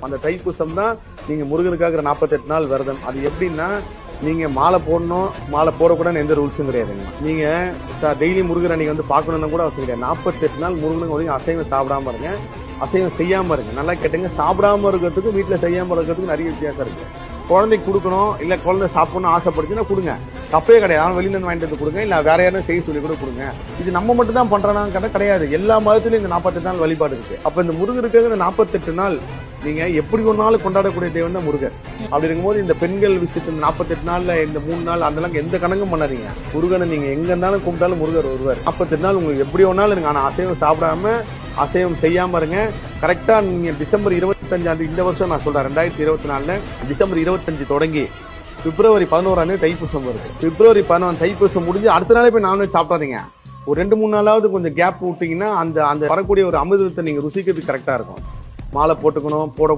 அந்த தைப்பூசம் தான் நீங்க முருகனுக்காக 48 நாள் விரதம். அது எப்படின்னா நீங்க மாலை போடணும், மாலை போடக்கூடாதுன்னு எந்த ரூல்ஸும் கிடையாதுங்க. நீங்க டெய்லி முருகன் அன்னைக்கு வந்து பார்க்கணும்னு கூட அவசியம் கிடையாது. 48 நாள் முருகனுக்கு வந்து அசைவம் சாப்பிடாம இருங்க, அசைவம் செய்யாம இருங்க. நல்லா கேட்டுங்க, சாப்பிடாம இருக்கிறதுக்கும் வீட்டுல செய்யாம இருக்கிறதுக்கும் நிறைய வித்தியாசம் இருக்கு. குழந்தைக்கு கொடுக்கணும், இல்ல குழந்தை சாப்பிடணும் ஆசைப்படுச்சுன்னா கொடுங்க, தப்பே கிடையாது. அவன் வெளியில வாங்கிட்டு வந்து கொடுங்க, இல்ல வேற யாரும் செய்ய சொல்லி கூட கொடுங்க. இது நம்ம மட்டும் தான் பண்றானான்னு கேட்டா கிடையாது. எல்லா மதத்திலும் இந்த 48 நாள் வழிபாடு இருக்கு. அப்ப இந்த முருகருக்கு இந்த 48 நாள் நீங்க எப்படி ஒரு நாள் கொண்டாடக்கூடிய தெய்வம் தான் முருகர். அப்படி இருக்கும்போது இந்த பெண்கள் விஷயத்துல 48 நாள்ல இந்த 3 நாள் அதெல்லாம் எந்த கணக்கும் பண்ணாதீங்க. முருகனை நீங்க எங்க இருந்தாலும் கும்பிட்டாலும் முருகர் வருவார். 48 நாள் உங்களுக்கு எப்படி ஒன்னாலும் இருங்க, ஆனா அசைவம் சாப்பிடாம அசைவம் செய்யாம இருங்க. கரெக்டா நீங்க டிசம்பர் 25 இந்த வருஷம் நான் சொல்றேன் 2024 டிசம்பர் 25 தொடங்கி பிப்ரவரி 11 தைப்பூசம் வருது. பிப்ரவரி 11 தைப்பூசம் முடிஞ்சு அடுத்த நாளே போய் நான்வெஜ் சாப்பிடாதீங்க. ஒரு 2-3 நாளாவது கொஞ்சம் கேப் விட்டீங்கன்னா அந்த வரக்கூடிய ஒரு அமிர்தத்தை நீங்க ருசிக்கிறதுக்கு கரெக்டா இருக்கும். மாலை போட்டுக்கணும், போட